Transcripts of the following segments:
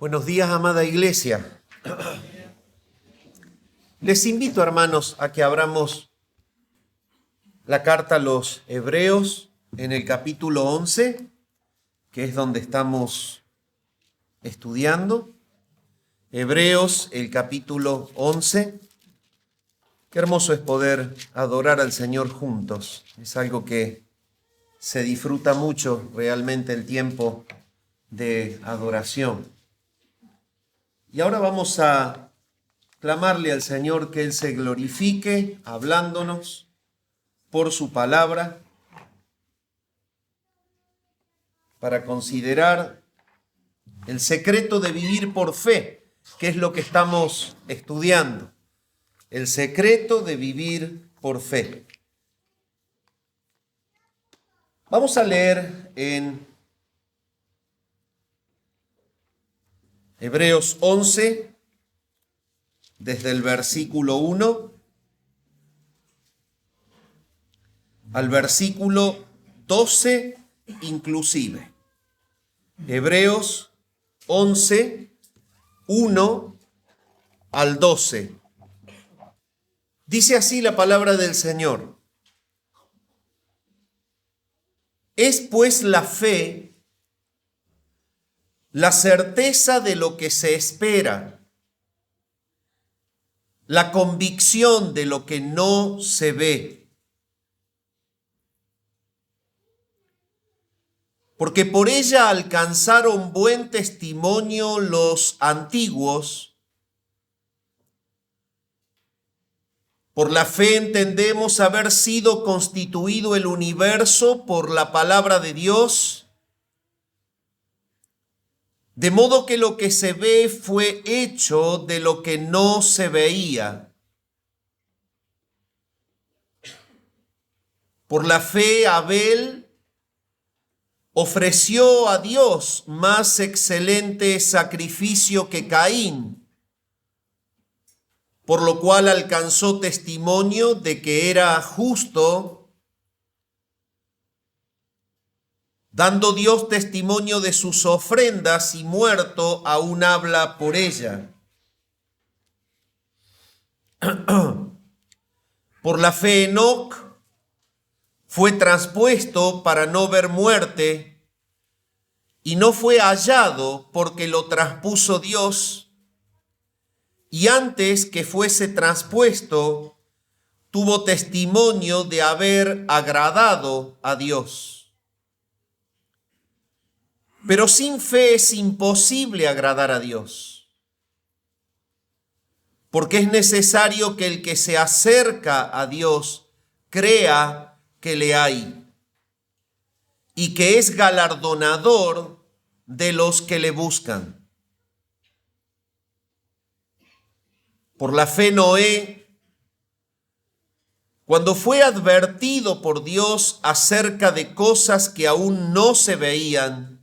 Buenos días, amada iglesia. Les invito, hermanos, a que abramos la carta a los Hebreos en el capítulo 11, que es donde estamos estudiando. Hebreos, el capítulo 11. Qué hermoso es poder adorar al Señor juntos. Es algo que se disfruta mucho realmente el tiempo de adoración. Y ahora vamos a clamarle al Señor que Él se glorifique hablándonos por su palabra para considerar el secreto de vivir por fe, que es lo que estamos estudiando. El secreto de vivir por fe. Vamos a leer en Hebreos 11, desde el versículo 1 al versículo 12 inclusive. Hebreos 11, 1 al 12. Dice así la palabra del Señor. Es pues la fe la certeza de lo que se espera, la convicción de lo que no se ve. Porque por ella alcanzaron buen testimonio los antiguos. Por la fe entendemos haber sido constituido el universo por la palabra de Dios, de modo que lo que se ve fue hecho de lo que no se veía. Por la fe Abel ofreció a Dios más excelente sacrificio que Caín, por lo cual alcanzó testimonio de que era justo, dando Dios testimonio de sus ofrendas, y muerto aún habla por ella. Por la fe Enoc fue traspuesto para no ver muerte, y no fue hallado porque lo traspuso Dios, y antes que fuese traspuesto, tuvo testimonio de haber agradado a Dios. Pero sin fe es imposible agradar a Dios, porque es necesario que el que se acerca a Dios crea que le hay y que es galardonador de los que le buscan. Por la fe Noé, cuando fue advertido por Dios acerca de cosas que aún no se veían,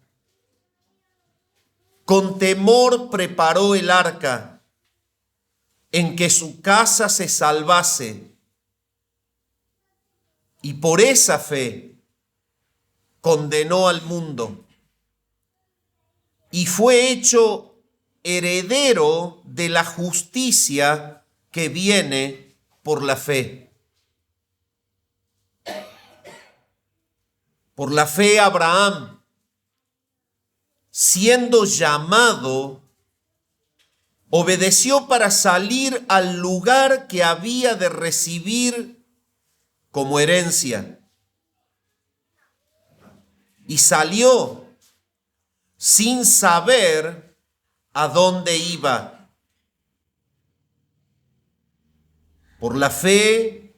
con temor preparó el arca en que su casa se salvase, y por esa fe condenó al mundo y fue hecho heredero de la justicia que viene por la fe. Por la fe Abraham, siendo llamado, obedeció para salir al lugar que había de recibir como herencia. Y salió sin saber a dónde iba. Por la fe,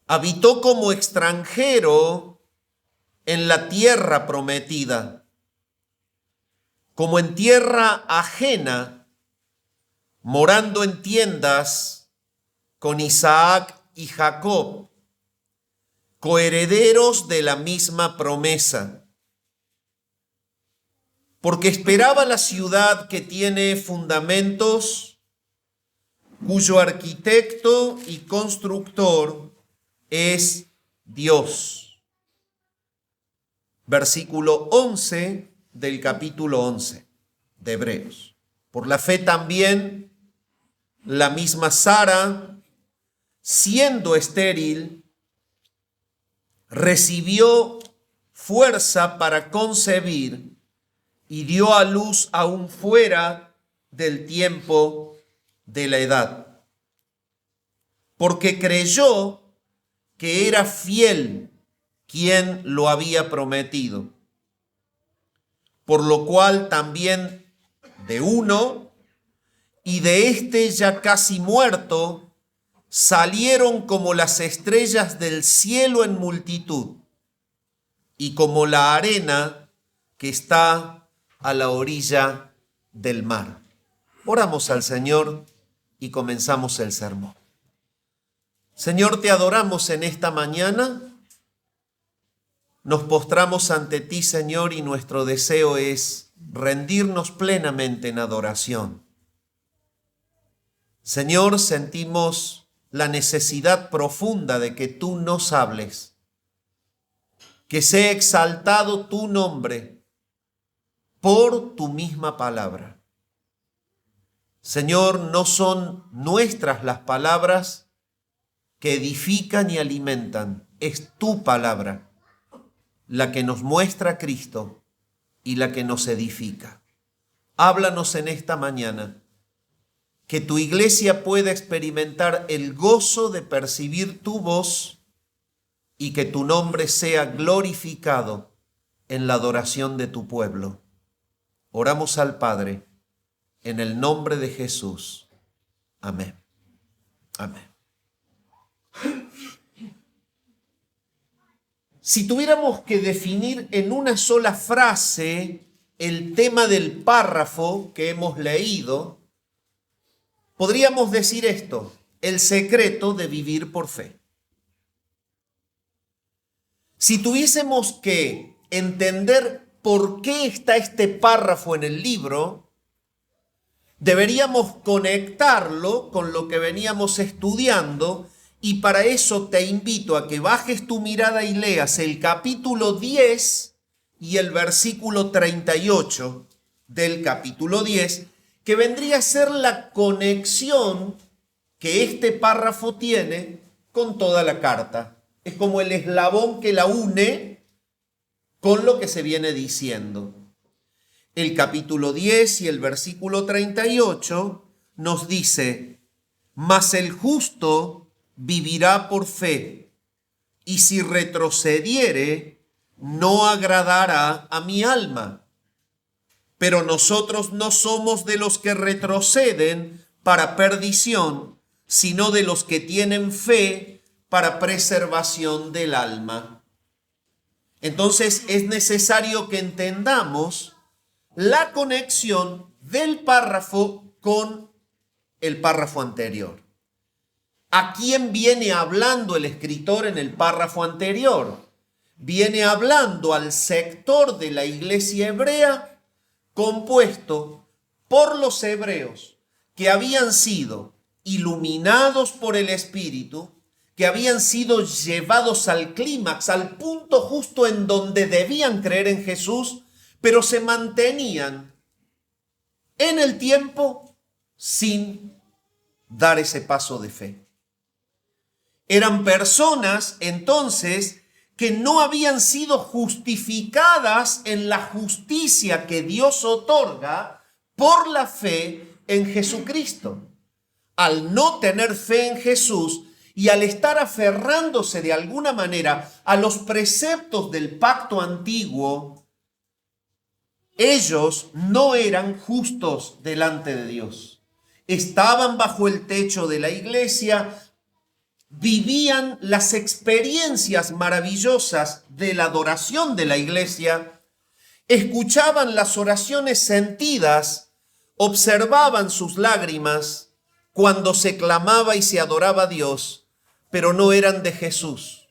habitó como extranjero en la tierra prometida, como en tierra ajena, morando en tiendas con Isaac y Jacob, coherederos de la misma promesa, porque esperaba la ciudad que tiene fundamentos, cuyo arquitecto y constructor es Dios. Versículo 11 del capítulo 11. de Hebreos. Por la fe también la misma Sara, siendo estéril, recibió fuerza para concebir y dio a luz aún fuera del tiempo de la edad, porque creyó que era fiel quien lo había prometido, por lo cual también de uno y de este ya casi muerto salieron como las estrellas del cielo en multitud y como la arena que está a la orilla del mar. Oramos al Señor y comenzamos el sermón. Señor, te adoramos en esta mañana. Nos postramos ante ti, Señor, y nuestro deseo es rendirnos plenamente en adoración. Señor, sentimos la necesidad profunda de que tú nos hables, que sea exaltado tu nombre por tu misma palabra. Señor, no son nuestras las palabras que edifican y alimentan, es tu palabra la que nos muestra a Cristo y la que nos edifica. Háblanos en esta mañana, que tu iglesia pueda experimentar el gozo de percibir tu voz y que tu nombre sea glorificado en la adoración de tu pueblo. Oramos al Padre, en el nombre de Jesús. Amén. Amén. Si tuviéramos que definir en una sola frase el tema del párrafo que hemos leído, podríamos decir esto: el secreto de vivir por fe. Si tuviésemos que entender por qué está este párrafo en el libro, deberíamos conectarlo con lo que veníamos estudiando, y para eso te invito a que bajes tu mirada y leas el capítulo 10 y el versículo 38 del capítulo 10, que vendría a ser la conexión que este párrafo tiene con toda la carta. Es como el eslabón que la une con lo que se viene diciendo. El capítulo 10 y el versículo 38 nos dice: mas el justo vivirá por fe, y si retrocediere, no agradará a mi alma. Pero nosotros no somos de los que retroceden para perdición, sino de los que tienen fe para preservación del alma. Entonces es necesario que entendamos la conexión del párrafo con el párrafo anterior. ¿A quién viene hablando el escritor en el párrafo anterior? Viene hablando al sector de la iglesia hebrea compuesto por los hebreos que habían sido iluminados por el Espíritu, que habían sido llevados al clímax, al punto justo en donde debían creer en Jesús, pero se mantenían en el tiempo sin dar ese paso de fe. Eran personas entonces que no habían sido justificadas en la justicia que Dios otorga por la fe en Jesucristo. Al no tener fe en Jesús y al estar aferrándose de alguna manera a los preceptos del pacto antiguo, ellos no eran justos delante de Dios. Estaban bajo el techo de la iglesia, vivían las experiencias maravillosas de la adoración de la iglesia, escuchaban las oraciones sentidas, observaban sus lágrimas cuando se clamaba y se adoraba a Dios, pero no eran de Jesús.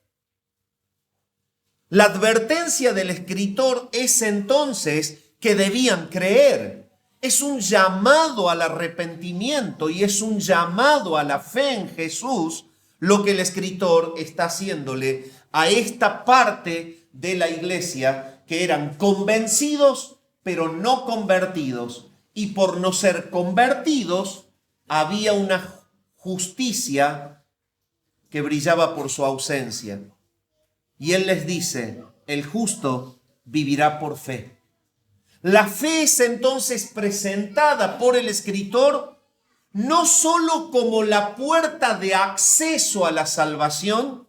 La advertencia del escritor es entonces que debían creer. Es un llamado al arrepentimiento y es un llamado a la fe en Jesús, lo que el escritor está haciéndole a esta parte de la iglesia que eran convencidos pero no convertidos, y por no ser convertidos, había una justicia que brillaba por su ausencia. Y Él les dice, el justo vivirá por fe. La fe es entonces presentada por el escritor no solo como la puerta de acceso a la salvación,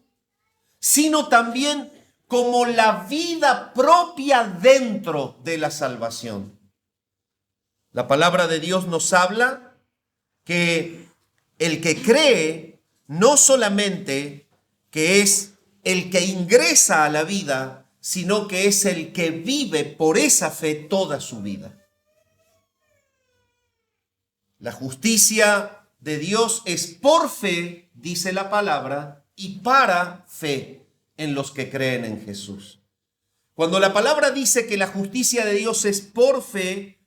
sino también como la vida propia dentro de la salvación. La palabra de Dios nos habla que el que cree no solamente que es el que ingresa a la vida, sino que es el que vive por esa fe toda su vida. La justicia de Dios es por fe, dice la palabra, y para fe en los que creen en Jesús. Cuando la palabra dice que la justicia de Dios es por fe,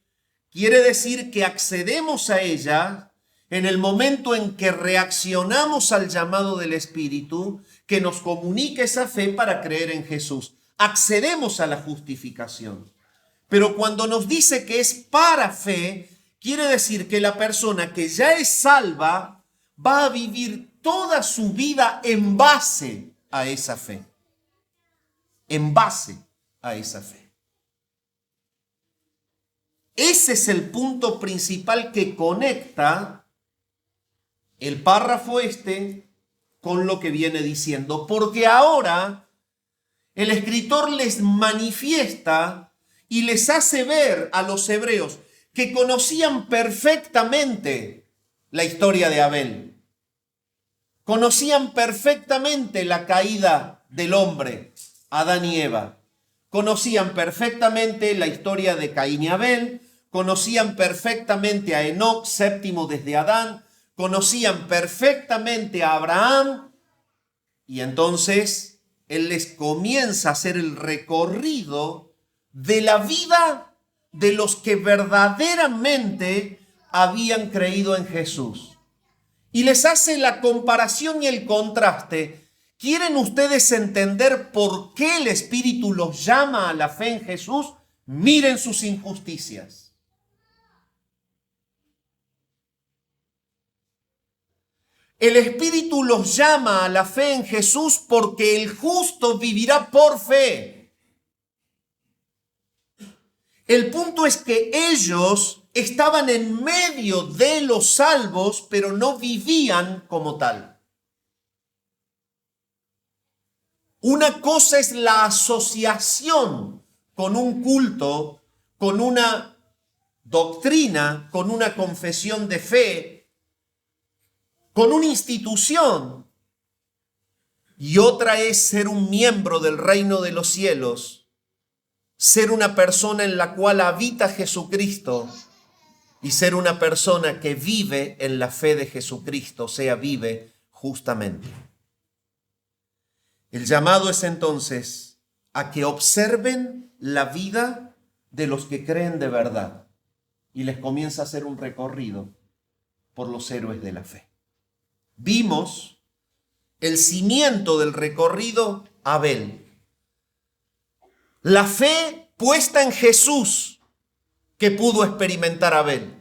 quiere decir que accedemos a ella en el momento en que reaccionamos al llamado del Espíritu, que nos comunica esa fe para creer en Jesús. Accedemos a la justificación. Pero cuando nos dice que es para fe, quiere decir que la persona que ya es salva va a vivir toda su vida en base a esa fe. En base a esa fe. Ese es el punto principal que conecta el párrafo con lo que viene diciendo. Porque ahora el escritor les manifiesta y les hace ver a los hebreos que conocían perfectamente la historia de Abel. Conocían perfectamente la caída del hombre, Adán y Eva. Conocían perfectamente la historia de Caín y Abel. Conocían perfectamente a Enoc, séptimo desde Adán. Conocían perfectamente a Abraham. Y entonces Él les comienza a hacer el recorrido de la vida de los que verdaderamente habían creído en Jesús. Y les hace la comparación y el contraste. ¿Quieren ustedes entender por qué el Espíritu los llama a la fe en Jesús? Miren sus injusticias. El Espíritu los llama a la fe en Jesús porque el justo vivirá por fe. El punto es que ellos estaban en medio de los salvos, pero no vivían como tal. Una cosa es la asociación con un culto, con una doctrina, con una confesión de fe, con una institución. Y otra es ser un miembro del reino de los cielos, ser una persona en la cual habita Jesucristo y ser una persona que vive en la fe de Jesucristo, o sea, vive justamente. El llamado es entonces a que observen la vida de los que creen de verdad y les comienza a hacer un recorrido por los héroes de la fe. Vimos el cimiento del recorrido, Abel. La fe puesta en Jesús que pudo experimentar Abel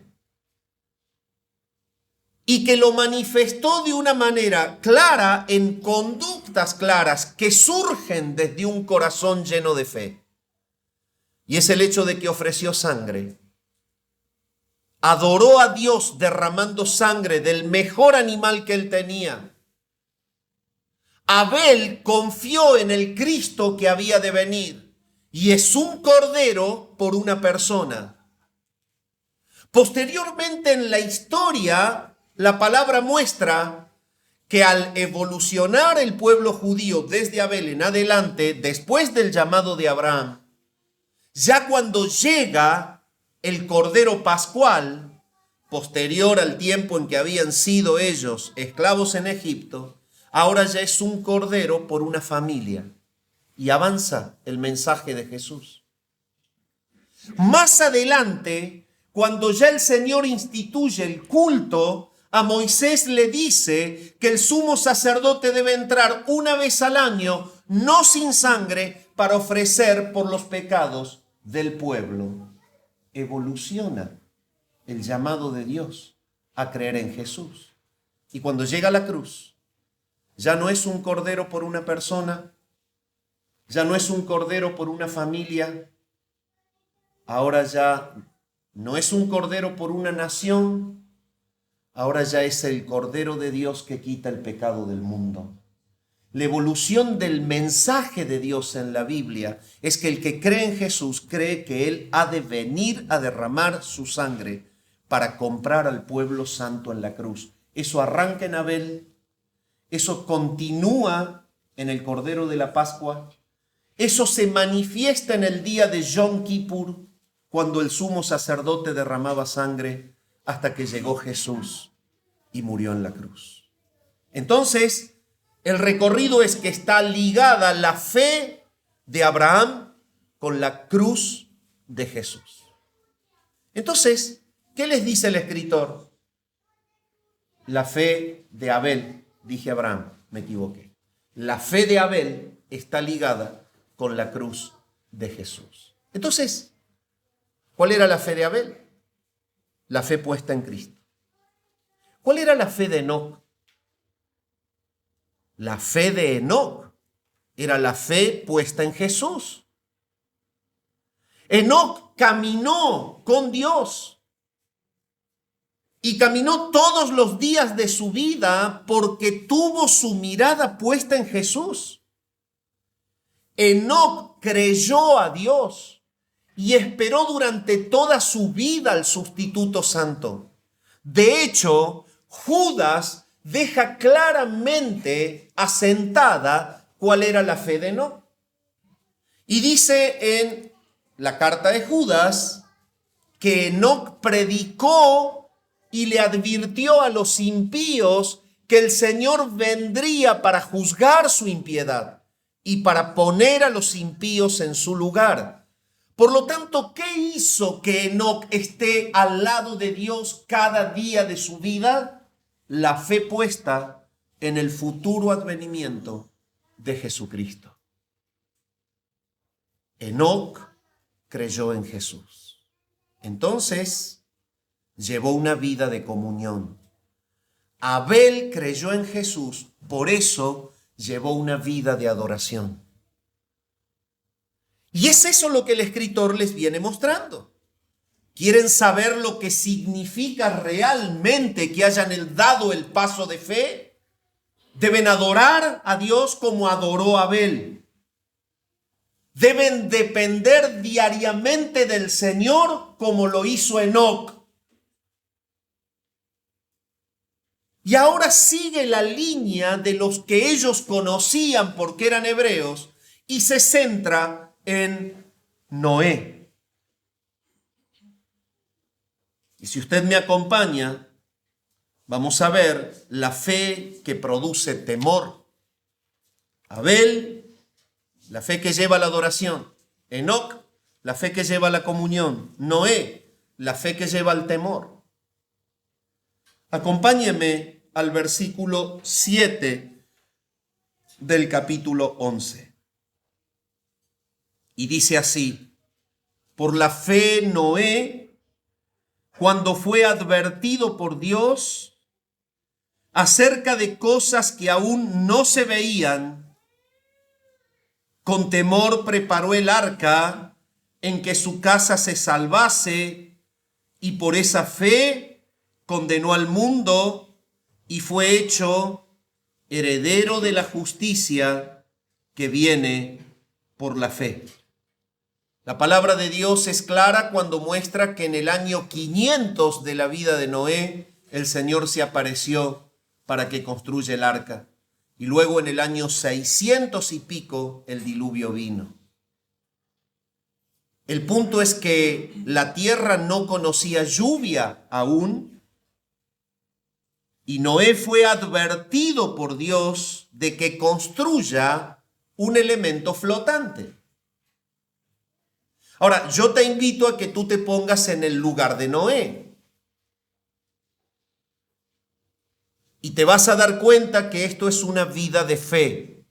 y que lo manifestó de una manera clara en conductas claras que surgen desde un corazón lleno de fe. Y es el hecho de que ofreció sangre. Adoró a Dios derramando sangre del mejor animal que él tenía. Abel confió en el Cristo que había de venir y es un cordero por una persona. Posteriormente en la historia, la palabra muestra que al evolucionar el pueblo judío desde Abel en adelante, después del llamado de Abraham, ya cuando llega el Cordero Pascual, posterior al tiempo en que habían sido ellos esclavos en Egipto, ahora ya es un cordero por una familia. Y avanza el mensaje de Jesús. Más adelante, cuando ya el Señor instituye el culto, a Moisés le dice que el sumo sacerdote debe entrar una vez al año, no sin sangre, para ofrecer por los pecados del pueblo. Evoluciona el llamado de Dios a creer en Jesús. Y cuando llega a la cruz, ya no es un cordero por una persona, ya no es un cordero por una familia, ahora ya no es un cordero por una nación, ahora ya es el Cordero de Dios que quita el pecado del mundo. La evolución del mensaje de Dios en la Biblia es que el que cree en Jesús cree que Él ha de venir a derramar su sangre para comprar al pueblo santo en la cruz. Eso arranca en Abel, eso continúa en el Cordero de la Pascua, eso se manifiesta en el día de Yom Kippur, cuando el sumo sacerdote derramaba sangre, hasta que llegó Jesús y murió en la cruz. Entonces, el recorrido es que está ligada la fe de Abraham con la cruz de Jesús. Entonces, ¿qué les dice el escritor? La fe de Abel, dije Abraham, me equivoqué. La fe de Abel está ligada con la cruz de Jesús. Entonces, ¿cuál era la fe de Abel? La fe puesta en Cristo. ¿Cuál era la fe de Enoc? La fe de Enoc era la fe puesta en Jesús. Enoc caminó con Dios y caminó todos los días de su vida porque tuvo su mirada puesta en Jesús. Enoc creyó a Dios y esperó durante toda su vida al sustituto santo. De hecho, Judas deja claramente asentada cuál era la fe de Enoc. Y dice en la carta de Judas que Enoc predicó y le advirtió a los impíos que el Señor vendría para juzgar su impiedad y para poner a los impíos en su lugar. Por lo tanto, ¿qué hizo que Enoc esté al lado de Dios cada día de su vida? La fe puesta en el futuro advenimiento de Jesucristo. Enoc creyó en Jesús. Entonces, llevó una vida de comunión. Abel creyó en Jesús, por eso llevó una vida de adoración. Y es eso lo que el escritor les viene mostrando. ¿Quieren saber lo que significa realmente que hayan dado el paso de fe? Deben adorar a Dios como adoró Abel. Deben depender diariamente del Señor como lo hizo Enoc. Y ahora sigue la línea de los que ellos conocían porque eran hebreos y se centra en Noé. Y si usted me acompaña, vamos a ver la fe que produce temor. Abel, la fe que lleva a la adoración. Enoc, la fe que lleva a la comunión. Noé, la fe que lleva al temor. Acompáñeme al versículo 7 del capítulo 11. Y dice así: por la fe Noé, cuando fue advertido por Dios acerca de cosas que aún no se veían, con temor preparó el arca en que su casa se salvase, y por esa fe condenó al mundo y fue hecho heredero de la justicia que viene por la fe. La palabra de Dios es clara cuando muestra que en el año 500 de la vida de Noé, el Señor se apareció para que construya el arca. Y luego en el año 600 y pico, el diluvio vino. El punto es que la tierra no conocía lluvia aún, y Noé fue advertido por Dios de que construya un elemento flotante. Ahora, yo te invito a que tú te pongas en el lugar de Noé. Y te vas a dar cuenta que esto es una vida de fe.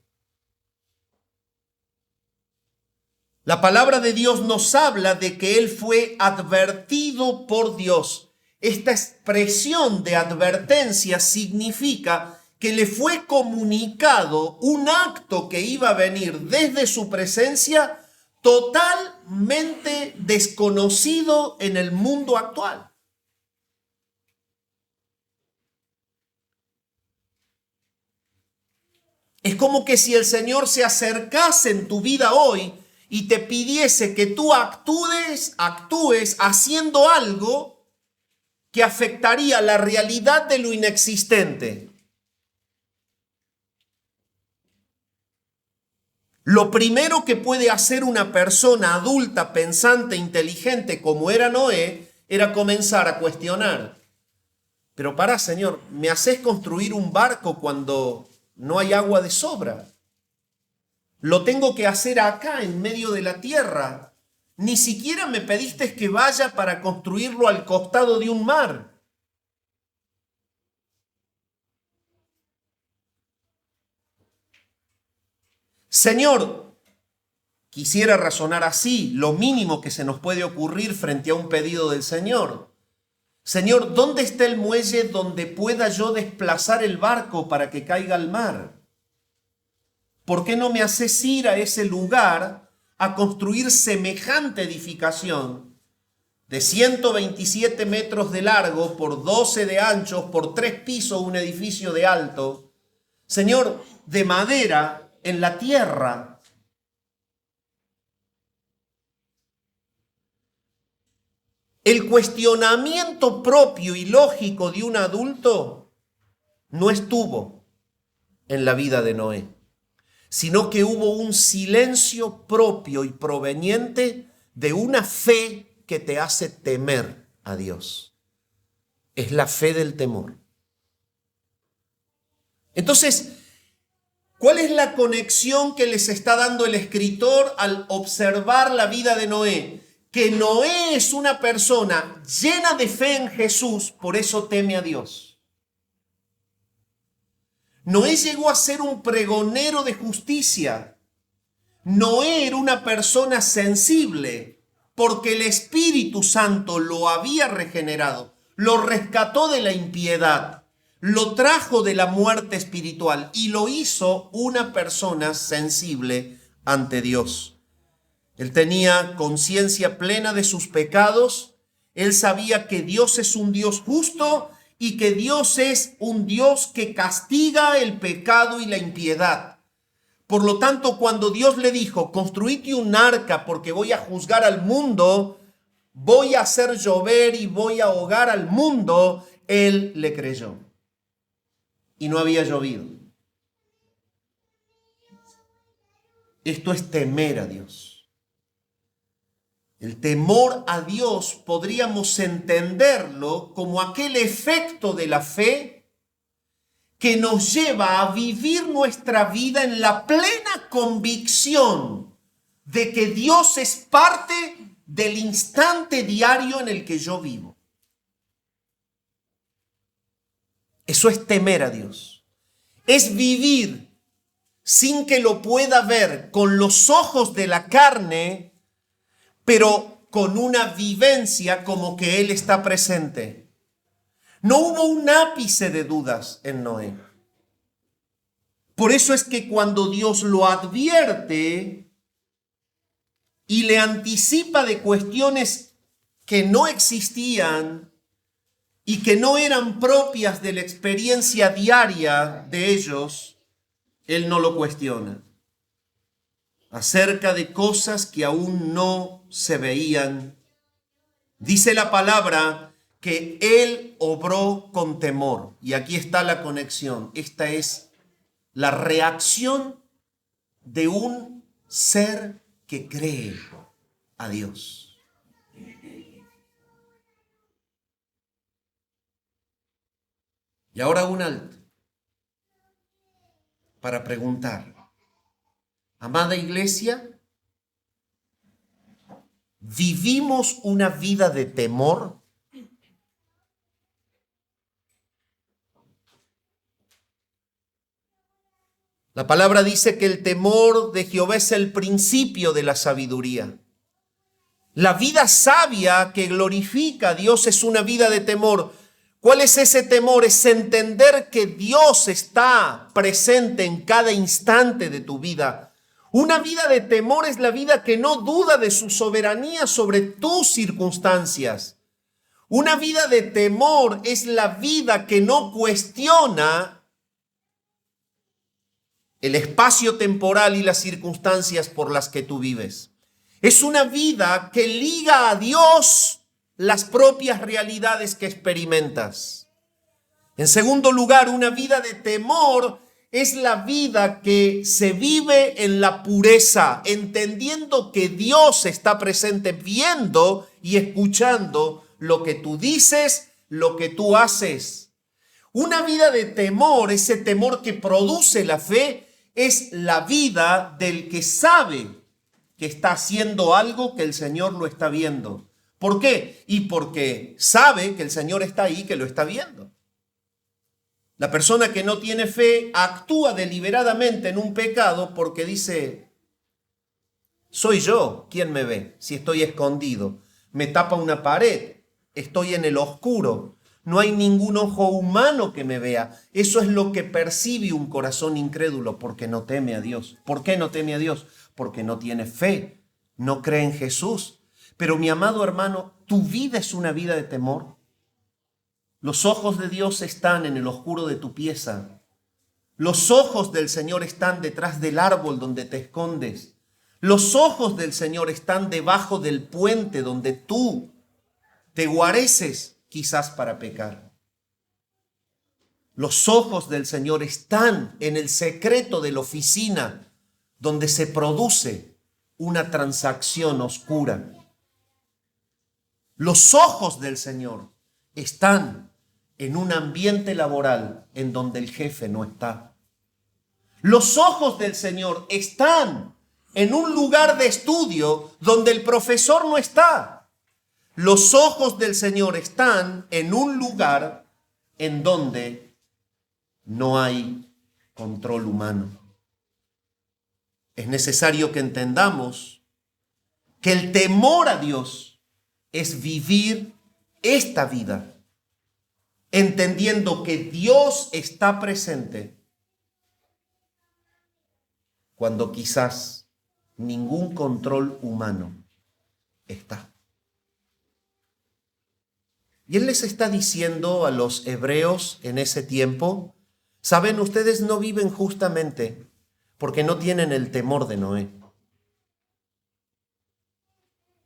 La palabra de Dios nos habla de que él fue advertido por Dios. esta expresión de advertencia significa que le fue comunicado un acto que iba a venir desde su presencia totalmente desconocido en el mundo actual. Es como que si el Señor se acercase en tu vida hoy y te pidiese que tú actúes haciendo algo que afectaría la realidad de lo inexistente. Lo primero que puede hacer una persona adulta, pensante, inteligente como era Noé, era comenzar a cuestionar. Pero pará, Señor, ¿me haces construir un barco cuando no hay agua de sobra? Lo tengo que hacer acá, en medio de la tierra. Ni siquiera me pediste que vaya para construirlo al costado de un mar. Señor, quisiera razonar así, lo mínimo que se nos puede ocurrir frente a un pedido del Señor. Señor, ¿dónde está el muelle donde pueda yo desplazar el barco para que caiga al mar? ¿Por qué no me haces ir a ese lugar a construir semejante edificación de 127 metros de largo, por 12 de anchos, por 3 pisos, un edificio de alto? Señor, de madera en la tierra. El cuestionamiento propio y lógico de un adulto no estuvo en la vida de Noé, sino que hubo un silencio propio y proveniente de una fe que te hace temer a Dios. Es la fe del temor. Entonces, ¿cuál es la conexión que les está dando el escritor al observar la vida de Noé? Que Noé es una persona llena de fe en Jesús, por eso teme a Dios. Noé llegó a ser un pregonero de justicia. Noé era una persona sensible porque el Espíritu Santo lo había regenerado, lo rescató de la impiedad, lo trajo de la muerte espiritual y lo hizo una persona sensible ante Dios. Él tenía conciencia plena de sus pecados. Él sabía que Dios es un Dios justo y que Dios es un Dios que castiga el pecado y la impiedad. Por lo tanto, cuando Dios le dijo, construite un arca porque voy a juzgar al mundo, voy a hacer llover y voy a ahogar al mundo, él le creyó. Y no había llovido. Esto es temer a Dios. El temor a Dios podríamos entenderlo como aquel efecto de la fe que nos lleva a vivir nuestra vida en la plena convicción de que Dios es parte del instante diario en el que yo vivo. Eso es temer a Dios. Es vivir sin que lo pueda ver con los ojos de la carne, pero con una vivencia como que Él está presente. No hubo un ápice de dudas en Noé. Por eso es que cuando Dios lo advierte y le anticipa de cuestiones que no existían y que no eran propias de la experiencia diaria de ellos, Él no lo cuestiona. Acerca de cosas que aún no se veían, dice la palabra que Él obró con temor. Y aquí está la conexión. Esta es la reacción de un ser que cree a Dios. Y ahora un alto para preguntar. Amada iglesia, ¿vivimos una vida de temor? La palabra dice que el temor de Jehová es el principio de la sabiduría. La vida sabia que glorifica a Dios es una vida de temor. ¿Cuál es ese temor? Es entender que Dios está presente en cada instante de tu vida. Una vida de temor es la vida que no duda de su soberanía sobre tus circunstancias. Una vida de temor es la vida que no cuestiona el espacio temporal y las circunstancias por las que tú vives. Es una vida que liga a Dios las propias realidades que experimentas. En segundo lugar, una vida de temor es la vida que se vive en la pureza, entendiendo que Dios está presente, viendo y escuchando lo que tú dices, lo que tú haces. Una vida de temor, ese temor que produce la fe, es la vida del que sabe que está haciendo algo que el Señor lo está viendo. ¿Por qué? Y porque sabe que el Señor está ahí, que lo está viendo. La persona que no tiene fe actúa deliberadamente en un pecado porque dice, soy yo quien me ve si estoy escondido. Me tapa una pared, estoy en el oscuro. No hay ningún ojo humano que me vea. Eso es lo que percibe un corazón incrédulo porque no teme a Dios. ¿Por qué no teme a Dios? Porque no tiene fe, no cree en Jesús. Pero mi amado hermano, ¿tu vida es una vida de temor? Los ojos de Dios están en el oscuro de tu pieza. Los ojos del Señor están detrás del árbol donde te escondes. Los ojos del Señor están debajo del puente donde tú te guareces quizás para pecar. Los ojos del Señor están en el secreto de la oficina donde se produce una transacción oscura. Los ojos del Señor están en un ambiente laboral en donde el jefe no está. Los ojos del Señor están en un lugar de estudio donde el profesor no está. Los ojos del Señor están en un lugar en donde no hay control humano. Es necesario que entendamos que el temor a Dios es vivir esta vida entendiendo que Dios está presente cuando quizás ningún control humano está. Y Él les está diciendo a los hebreos en ese tiempo, saben, ustedes no viven justamente porque no tienen el temor de Noé.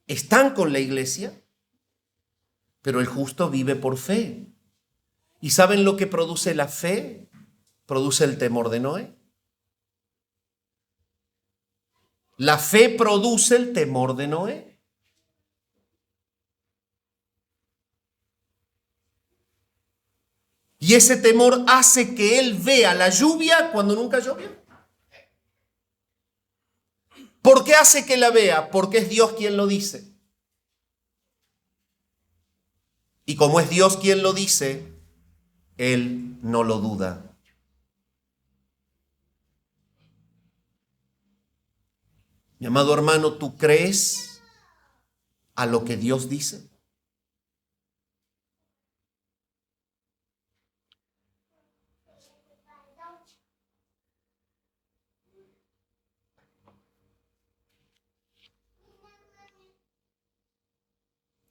Están con la iglesia, pero el justo vive por fe. ¿Y saben lo que produce la fe? Produce el temor de Noé. La fe produce el temor de Noé. Y ese temor hace que él vea la lluvia cuando nunca llovió. ¿Por qué hace que la vea? Porque es Dios quien lo dice. Y como es Dios quien lo dice, él no lo duda. Mi amado hermano, ¿tú crees a lo que Dios dice?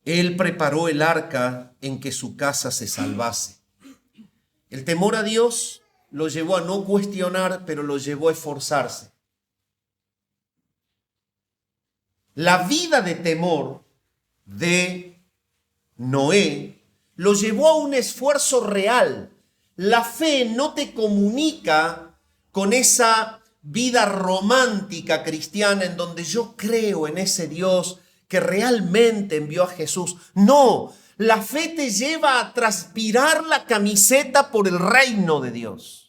Él preparó el arca en que su casa se salvase. El temor a Dios lo llevó a no cuestionar, pero lo llevó a esforzarse. La vida de temor de Noé lo llevó a un esfuerzo real. La fe no te comunica con esa vida romántica cristiana en donde yo creo en ese Dios que realmente envió a Jesús. No, la fe te lleva a transpirar la camiseta por el reino de Dios.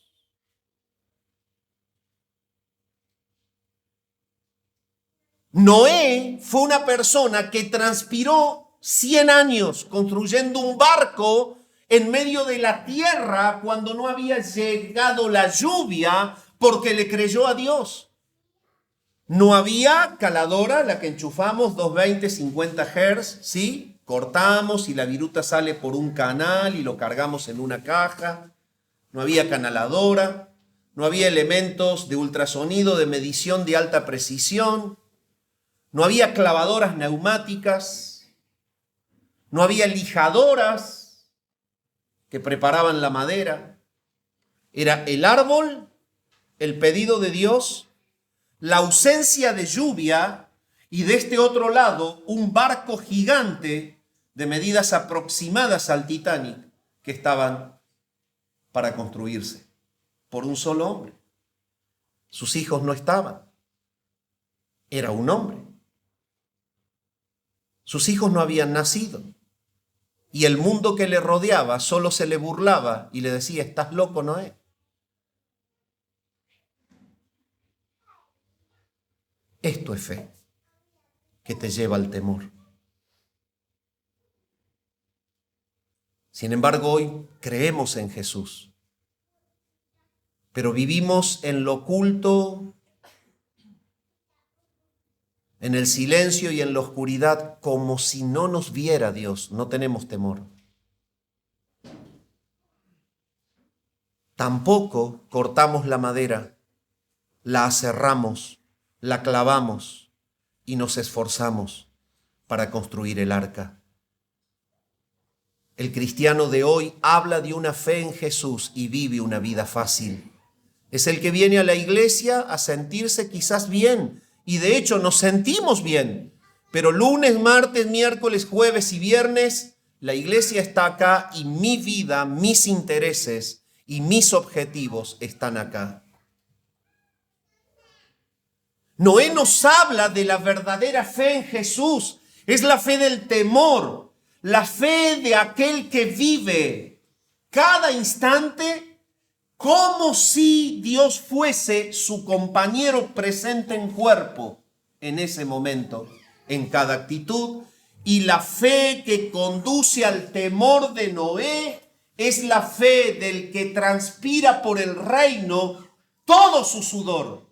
Noé fue una persona que transpiró 100 años construyendo un barco en medio de la tierra cuando no había llegado la lluvia porque le creyó a Dios. No había caladora, la que enchufamos, 220, 50 Hz, ¿sí? Cortamos y la viruta sale por un canal y lo cargamos en una caja. No había canaladora, no había elementos de ultrasonido, de medición de alta precisión, no había clavadoras neumáticas, no había lijadoras que preparaban la madera. Era el árbol, el pedido de Dios, la ausencia de lluvia y de este otro lado un barco gigante de medidas aproximadas al Titanic que estaban para construirse por un solo hombre. Sus hijos no estaban. Era un hombre. Sus hijos no habían nacido. Y el mundo que le rodeaba solo se le burlaba y le decía: ¿estás loco, Noé? Esto es fe que te lleva al temor. Sin embargo, hoy creemos en Jesús, pero vivimos en lo oculto, en el silencio y en la oscuridad, como si no nos viera Dios. No tenemos temor. Tampoco cortamos la madera, la aserramos, la clavamos y nos esforzamos para construir el arca. El cristiano de hoy habla de una fe en Jesús y vive una vida fácil. Es el que viene a la iglesia a sentirse quizás bien, y de hecho nos sentimos bien, pero lunes, martes, miércoles, jueves y viernes la iglesia está acá y mi vida, mis intereses y mis objetivos están acá. Noé nos habla de la verdadera fe en Jesús. Es la fe del temor, la fe de aquel que vive cada instante como si Dios fuese su compañero presente en cuerpo en ese momento, en cada actitud. Y la fe que conduce al temor de Noé es la fe del que transpira por el reino todo su sudor.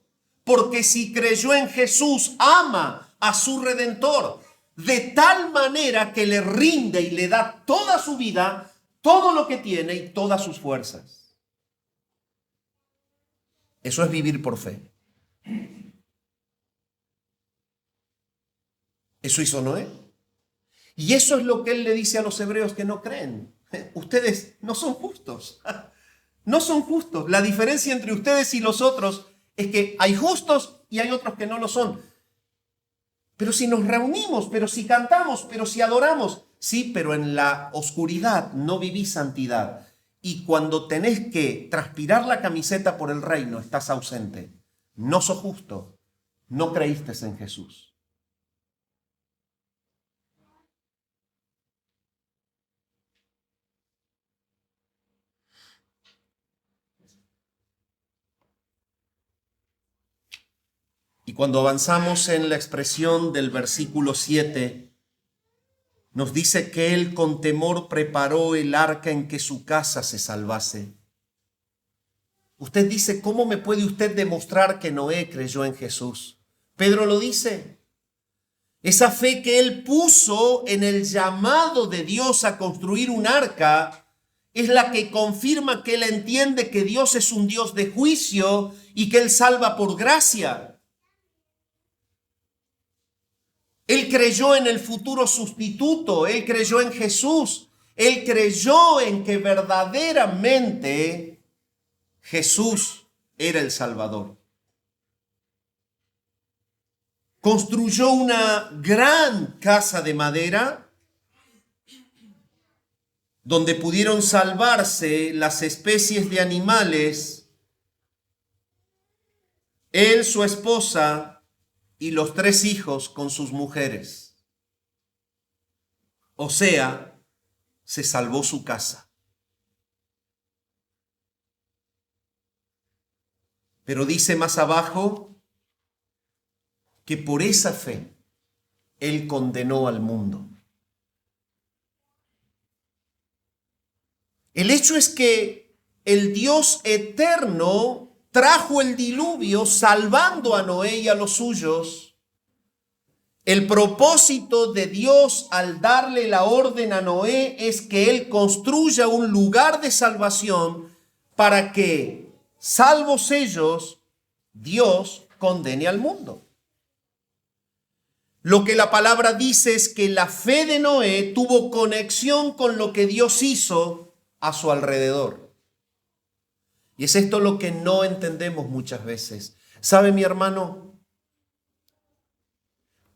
Porque si creyó en Jesús, ama a su Redentor de tal manera que le rinde y le da toda su vida, todo lo que tiene y todas sus fuerzas. Eso es vivir por fe. Eso hizo Noé. Y eso es lo que él le dice a los hebreos que no creen. Ustedes no son justos. No son justos. La diferencia entre ustedes y los otros es que hay justos y hay otros que no lo son. Pero si nos reunimos, pero si cantamos, pero si adoramos, sí, pero en la oscuridad no vivís santidad. Y cuando tenés que transpirar la camiseta por el reino, estás ausente. No sos justo. No creíste en Jesús. Y cuando avanzamos en la expresión del versículo 7, nos dice que él con temor preparó el arca en que su casa se salvase. Usted dice: ¿cómo me puede usted demostrar que Noé creyó en Jesús? Pedro lo dice. Esa fe que él puso en el llamado de Dios a construir un arca es la que confirma que él entiende que Dios es un Dios de juicio y que él salva por gracia. Él creyó en el futuro sustituto, él creyó en Jesús, él creyó en que verdaderamente Jesús era el Salvador. Construyó una gran casa de madera donde pudieron salvarse las especies de animales, él, su esposa y los 3 hijos con sus mujeres. O sea, se salvó su casa. Pero dice más abajo que por esa fe él condenó al mundo. El hecho es que el Dios eterno trajo el diluvio salvando a Noé y a los suyos. El propósito de Dios al darle la orden a Noé es que él construya un lugar de salvación para que, salvos ellos, Dios condene al mundo. Lo que la palabra dice es que la fe de Noé tuvo conexión con lo que Dios hizo a su alrededor. Y es esto lo que no entendemos muchas veces. ¿Sabe, mi hermano?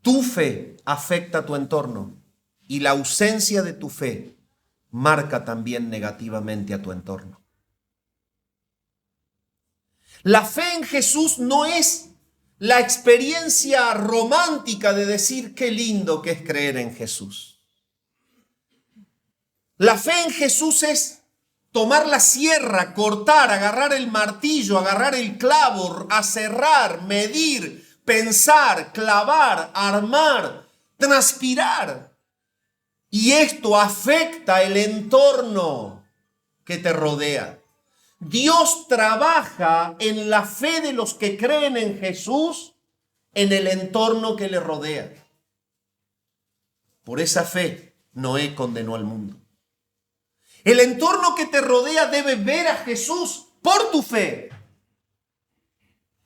Tu fe afecta a tu entorno y la ausencia de tu fe marca también negativamente a tu entorno. La fe en Jesús no es la experiencia romántica de decir qué lindo que es creer en Jesús. La fe en Jesús es tomar la sierra, cortar, agarrar el martillo, agarrar el clavo, aserrar, medir, pensar, clavar, armar, transpirar. Y esto afecta el entorno que te rodea. Dios trabaja en la fe de los que creen en Jesús en el entorno que le rodea. Por esa fe, Noé condenó al mundo. El entorno que te rodea debe ver a Jesús por tu fe.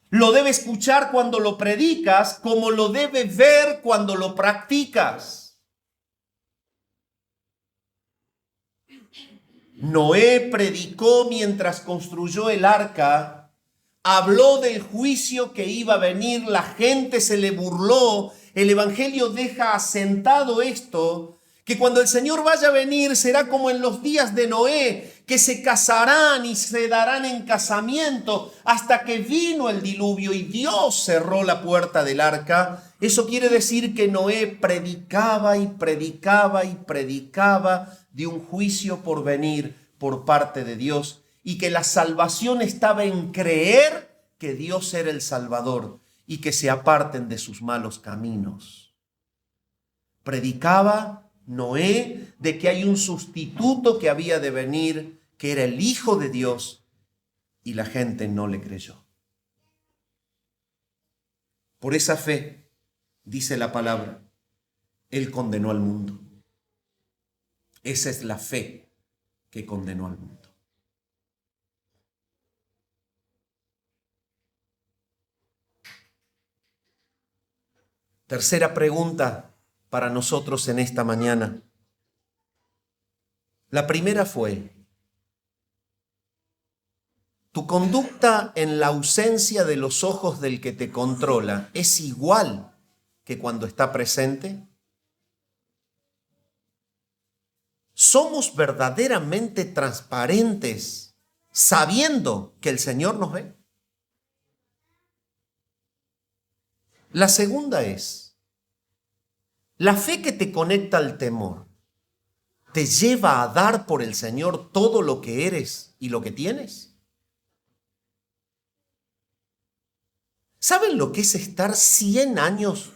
Lo debe escuchar cuando lo predicas, como lo debe ver cuando lo practicas. Noé predicó mientras construyó el arca, habló del juicio que iba a venir, la gente se le burló. El Evangelio deja asentado esto, que cuando el Señor vaya a venir será como en los días de Noé, que se casarán y se darán en casamiento hasta que vino el diluvio y Dios cerró la puerta del arca. Eso quiere decir que Noé predicaba y predicaba y predicaba de un juicio por venir por parte de Dios y que la salvación estaba en creer que Dios era el Salvador y que se aparten de sus malos caminos. Predicaba Noé de que hay un sustituto que había de venir, que era el Hijo de Dios, y la gente no le creyó. Por esa fe, dice la palabra, Él condenó al mundo. Esa es la fe que condenó al mundo. Tercera pregunta para nosotros en esta mañana. La primera fue, ¿tu conducta en la ausencia de los ojos del que te controla es igual que cuando está presente? ¿Somos verdaderamente transparentes sabiendo que el Señor nos ve? La segunda es, ¿la fe que te conecta al temor te lleva a dar por el Señor todo lo que eres y lo que tienes? ¿Saben lo que es estar 100 años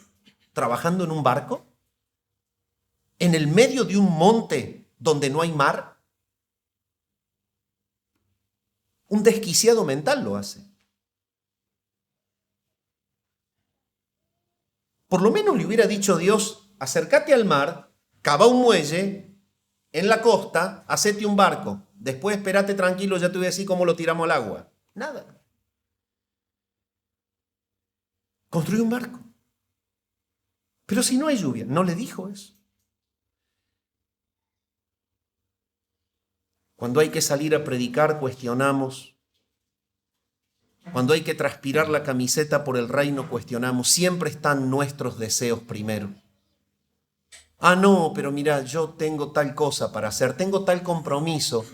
trabajando en un barco? ¿En el medio de un monte donde no hay mar? Un desquiciado mental lo hace. Por lo menos le hubiera dicho Dios, acércate al mar, cava un muelle en la costa, hacete un barco. Después espérate tranquilo, ya te voy a decir cómo lo tiramos al agua. Nada. Construye un barco. Pero si no hay lluvia, no le dijo eso. Cuando hay que salir a predicar, cuestionamos. Cuando hay que transpirar la camiseta por el reino, cuestionamos. Siempre están nuestros deseos primero. Ah, no, pero mira, yo tengo tal cosa para hacer, tengo tal compromiso.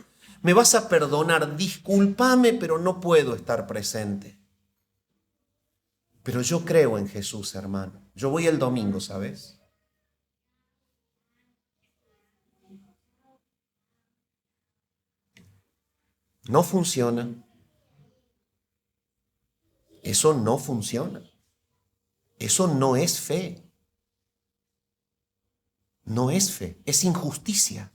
¿Me vas a perdonar? Discúlpame, pero no puedo estar presente. Pero yo creo en Jesús, hermano. Yo voy el domingo, ¿sabes? No funciona. Eso no funciona. Eso no es fe. No es fe, es injusticia.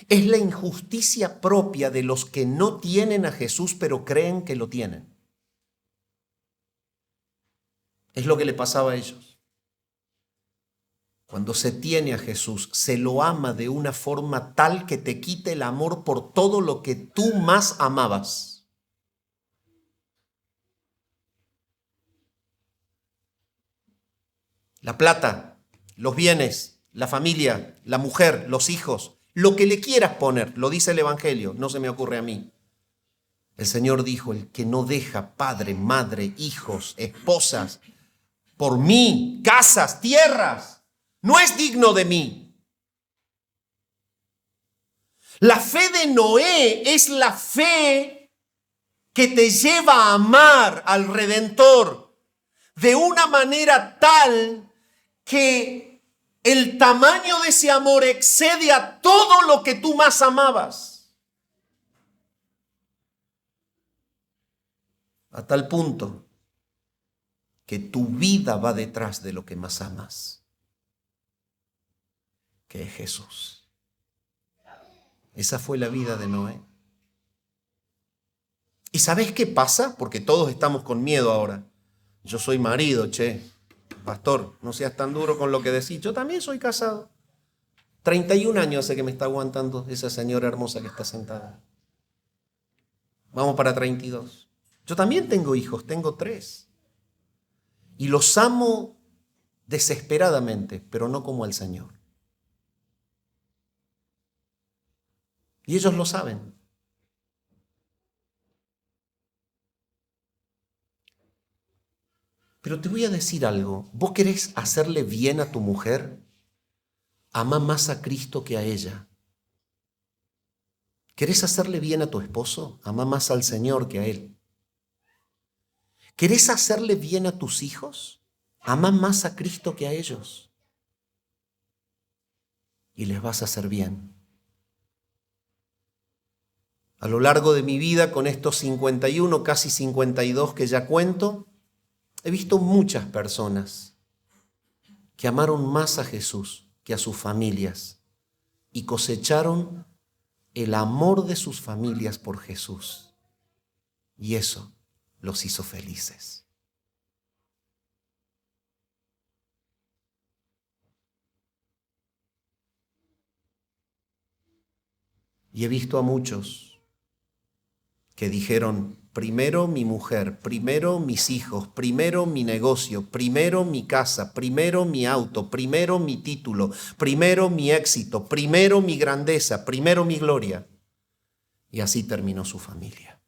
Es la injusticia propia de los que no tienen a Jesús pero creen que lo tienen. Es lo que le pasaba a ellos. Cuando se tiene a Jesús, se lo ama de una forma tal que te quite el amor por todo lo que tú más amabas. La plata, los bienes, la familia, la mujer, los hijos, lo que le quieras poner, lo dice el Evangelio, no se me ocurre a mí. El Señor dijo, el que no deja padre, madre, hijos, esposas, por mí, casas, tierras, no es digno de mí. La fe de Noé es la fe que te lleva a amar al Redentor de una manera tal que el tamaño de ese amor excede a todo lo que tú más amabas. A tal punto que tu vida va detrás de lo que más amas, que es Jesús. Esa fue la vida de Noé. ¿Y sabes qué pasa? Porque todos estamos con miedo ahora. Yo soy marido, pastor, no seas tan duro con lo que decís. Yo también soy casado. 31 años hace que me está aguantando esa señora hermosa que está sentada. Vamos para 32. Yo también tengo hijos, tengo 3. Y los amo desesperadamente, pero no como al Señor. Y ellos lo saben. Pero te voy a decir algo. ¿Vos querés hacerle bien a tu mujer? Ama más a Cristo que a ella. ¿Querés hacerle bien a tu esposo? Ama más al Señor que a Él. ¿Querés hacerle bien a tus hijos? Ama más a Cristo que a ellos. Y les vas a hacer bien. A lo largo de mi vida, con estos 51, casi 52 que ya cuento, he visto muchas personas que amaron más a Jesús que a sus familias y cosecharon el amor de sus familias por Jesús. Y eso los hizo felices. Y he visto a muchos que dijeron, primero mi mujer, primero mis hijos, primero mi negocio, primero mi casa, primero mi auto, primero mi título, primero mi éxito, primero mi grandeza, primero mi gloria. Y así terminó su familia.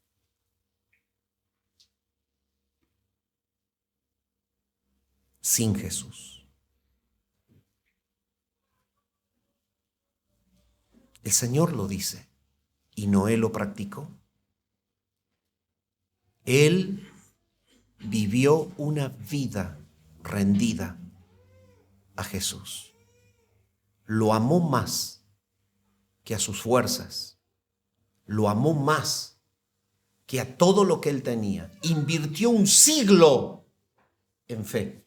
Sin Jesús. El Señor lo dice y Noé lo practicó. Él vivió una vida rendida a Jesús. Lo amó más que a sus fuerzas. Lo amó más que a todo lo que él tenía. Invirtió un siglo en fe,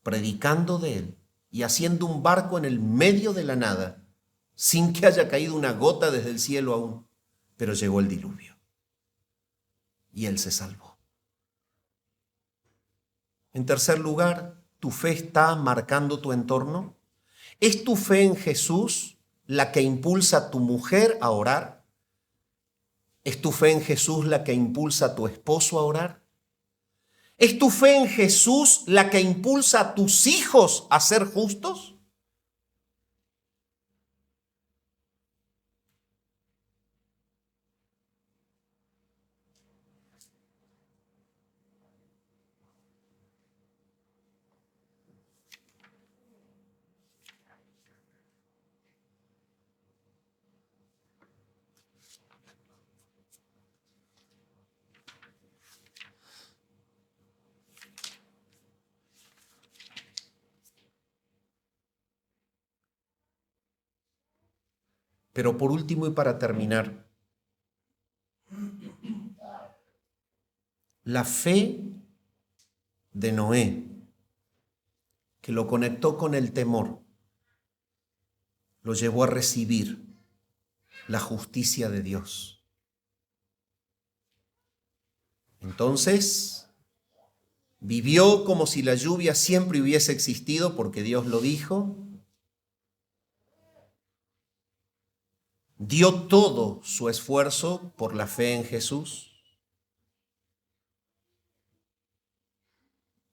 predicando de él y haciendo un barco en el medio de la nada, sin que haya caído una gota desde el cielo aún. Pero llegó el diluvio y él se salvó. En tercer lugar, ¿tu fe está marcando tu entorno? ¿Es tu fe en Jesús la que impulsa a tu mujer a orar? ¿Es tu fe en Jesús la que impulsa a tu esposo a orar? ¿Es tu fe en Jesús la que impulsa a tus hijos a ser justos? Pero por último y para terminar, la fe de Noé, que lo conectó con el temor, lo llevó a recibir la justicia de Dios. Entonces, vivió como si la lluvia siempre hubiese existido porque Dios lo dijo. Dio todo su esfuerzo por la fe en Jesús.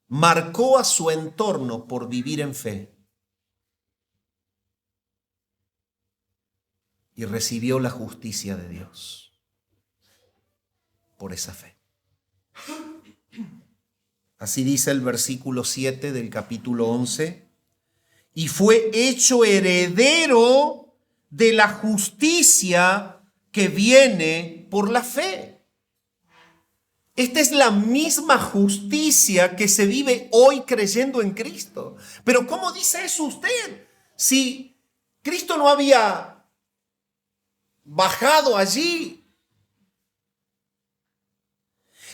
Marcó a su entorno por vivir en fe. Y recibió la justicia de Dios por esa fe. Así dice el versículo 7 del capítulo 11. Y fue hecho heredero de la justicia que viene por la fe. Esta es la misma justicia que se vive hoy creyendo en Cristo. Pero ¿cómo dice eso usted? Si Cristo no había bajado allí.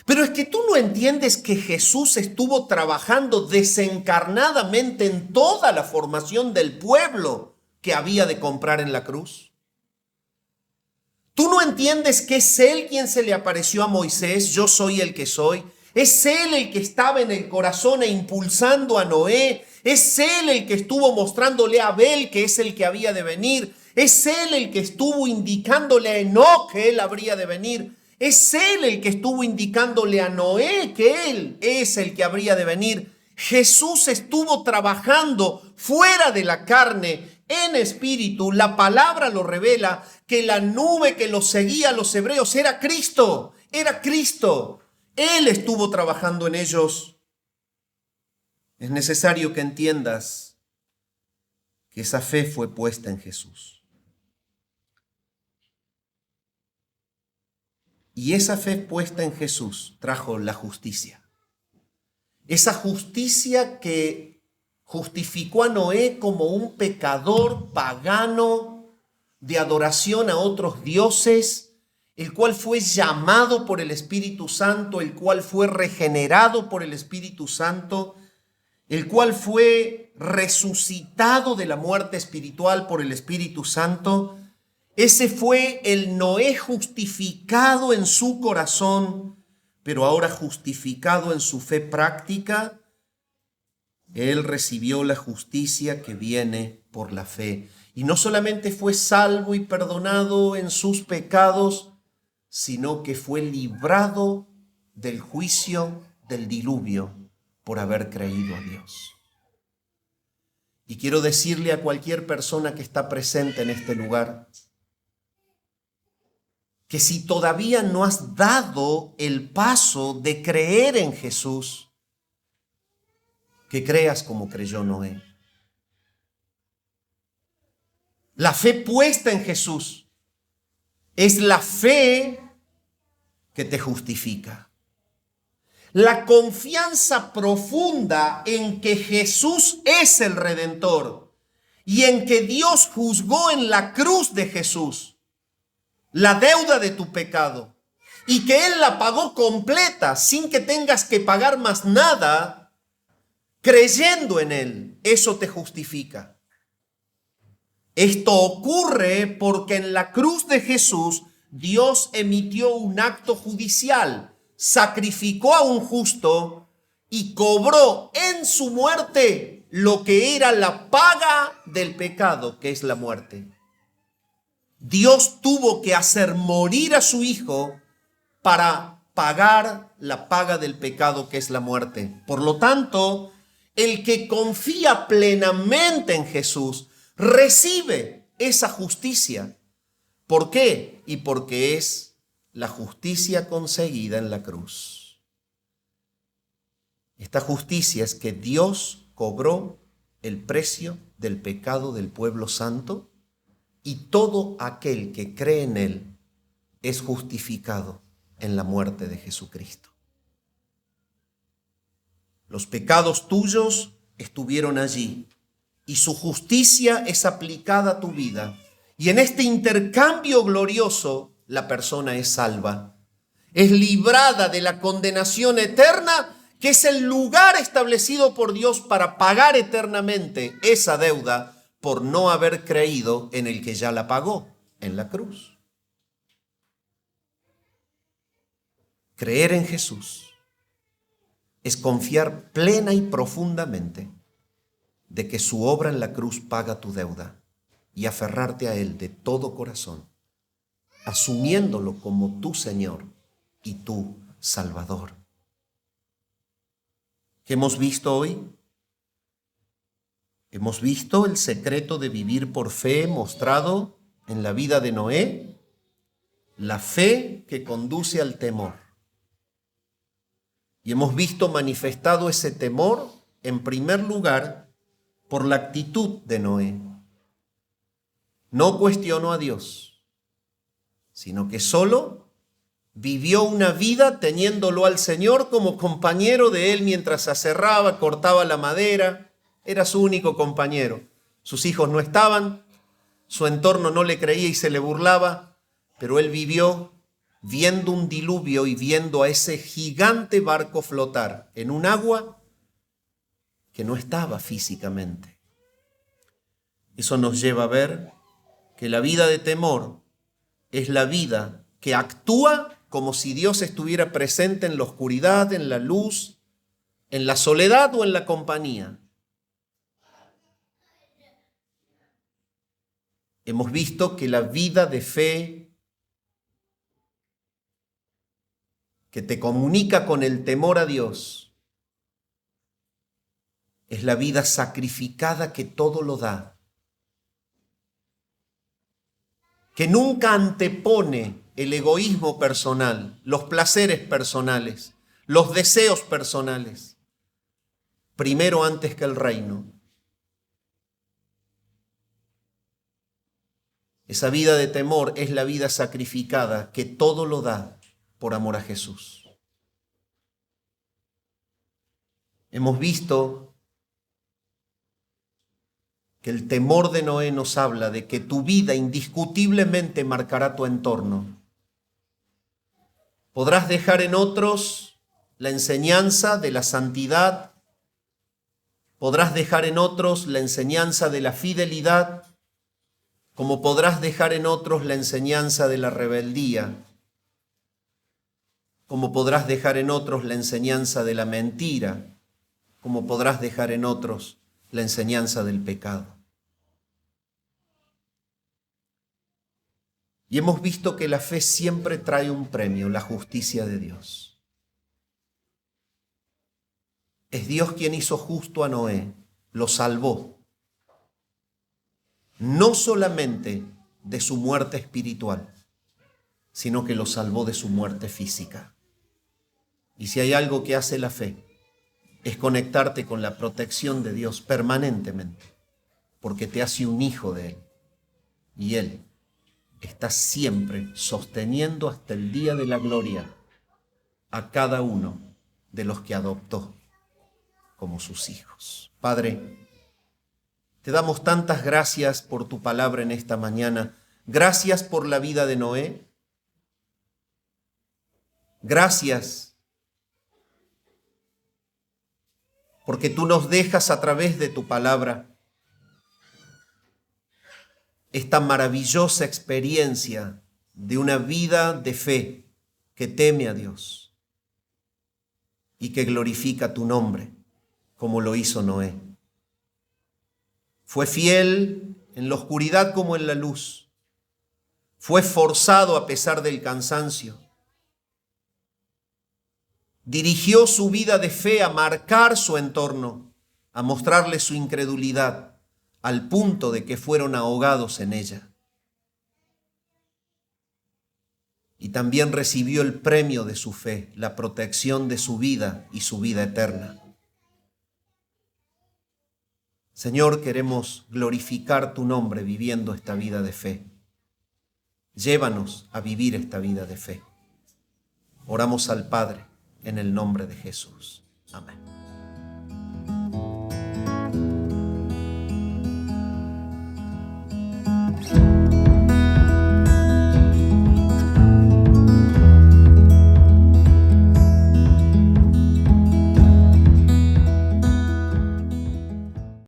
Pero es que tú no entiendes que Jesús estuvo trabajando desencarnadamente en toda la formación del pueblo que había de comprar en la cruz. Tú no entiendes que es Él quien se le apareció a Moisés, yo soy el que soy. Es Él el que estaba en el corazón e impulsando a Noé. Es Él el que estuvo mostrándole a Abel que es el que había de venir. Es Él el que estuvo indicándole a Enoc que Él habría de venir. Es Él el que estuvo indicándole a Noé que Él es el que habría de venir. Jesús estuvo trabajando fuera de la carne, en espíritu. La palabra lo revela que la nube que los seguía a los hebreos era Cristo. Era Cristo. Él estuvo trabajando en ellos. Es necesario que entiendas que esa fe fue puesta en Jesús. Y esa fe puesta en Jesús trajo la justicia. Esa justicia que justificó a Noé como un pecador pagano de adoración a otros dioses, el cual fue llamado por el Espíritu Santo, el cual fue regenerado por el Espíritu Santo, el cual fue resucitado de la muerte espiritual por el Espíritu Santo. Ese fue el Noé justificado en su corazón, pero ahora justificado en su fe práctica. Él recibió la justicia que viene por la fe. Y no solamente fue salvo y perdonado en sus pecados, sino que fue librado del juicio del diluvio por haber creído a Dios. Y quiero decirle a cualquier persona que está presente en este lugar, que si todavía no has dado el paso de creer en Jesús, que creas como creyó Noé. La fe puesta en Jesús es la fe que te justifica. La confianza profunda en que Jesús es el Redentor y en que Dios juzgó en la cruz de Jesús la deuda de tu pecado y que Él la pagó completa sin que tengas que pagar más nada, creyendo en Él, eso te justifica. Esto ocurre porque en la cruz de Jesús Dios emitió un acto judicial, sacrificó a un justo y cobró en su muerte lo que era la paga del pecado, que es la muerte. Dios tuvo que hacer morir a su Hijo para pagar la paga del pecado, que es la muerte. Por lo tanto, el que confía plenamente en Jesús recibe esa justicia. ¿Por qué? Y porque es la justicia conseguida en la cruz. Esta justicia es que Dios cobró el precio del pecado del pueblo santo y todo aquel que cree en Él es justificado en la muerte de Jesucristo. Los pecados tuyos estuvieron allí y su justicia es aplicada a tu vida. Y en este intercambio glorioso, la persona es salva. Es librada de la condenación eterna, que es el lugar establecido por Dios para pagar eternamente esa deuda por no haber creído en el que ya la pagó. en la cruz. Creer en Jesús es confiar plena y profundamente de que su obra en la cruz paga tu deuda y aferrarte a Él de todo corazón, asumiéndolo como tu Señor y tu Salvador. ¿Qué hemos visto hoy? Hemos visto el secreto de vivir por fe mostrado en la vida de Noé, la fe que conduce al temor. Y hemos visto manifestado ese temor, en primer lugar, por la actitud de Noé. No cuestionó a Dios, sino que solo vivió una vida teniéndolo al Señor como compañero de él mientras aserraba, cortaba la madera. Era su único compañero. Sus hijos no estaban, su entorno no le creía y se le burlaba, pero él vivió viendo un diluvio y viendo a ese gigante barco flotar en un agua que no estaba físicamente. Eso nos lleva a ver que la vida de temor es la vida que actúa como si Dios estuviera presente en la oscuridad, en la luz, en la soledad o en la compañía. Hemos visto que la vida de fe que te comunica con el temor a Dios es la vida sacrificada que todo lo da, que nunca antepone el egoísmo personal, los placeres personales, los deseos personales, primero antes que el reino. Esa vida de temor es la vida sacrificada que todo lo da por amor a Jesús. Hemos visto que el temor de Noé nos habla de que tu vida indiscutiblemente marcará tu entorno. Podrás dejar en otros la enseñanza de la santidad, podrás dejar en otros la enseñanza de la fidelidad, como podrás dejar en otros la enseñanza de la rebeldía, como podrás dejar en otros la enseñanza de la mentira, como podrás dejar en otros la enseñanza del pecado. Y hemos visto que la fe siempre trae un premio, la justicia de Dios. Es Dios quien hizo justo a Noé, lo salvó. No solamente de su muerte espiritual, sino que lo salvó de su muerte física. Y si hay algo que hace la fe, es conectarte con la protección de Dios permanentemente, porque te hace un hijo de Él. Y Él está siempre sosteniendo hasta el día de la gloria a cada uno de los que adoptó como sus hijos. Padre, te damos tantas gracias por tu palabra en esta mañana. Gracias por la vida de Noé. Gracias porque tú nos dejas a través de tu palabra esta maravillosa experiencia de una vida de fe que teme a Dios y que glorifica tu nombre, como lo hizo Noé. Fue fiel en la oscuridad como en la luz. Fue esforzado a pesar del cansancio. Dirigió su vida de fe a marcar su entorno, a mostrarle su incredulidad, al punto de que fueron ahogados en ella. Y también recibió el premio de su fe, la protección de su vida y su vida eterna. Señor, queremos glorificar tu nombre viviendo esta vida de fe. Llévanos a vivir esta vida de fe. Oramos al Padre en el nombre de Jesús. Amén.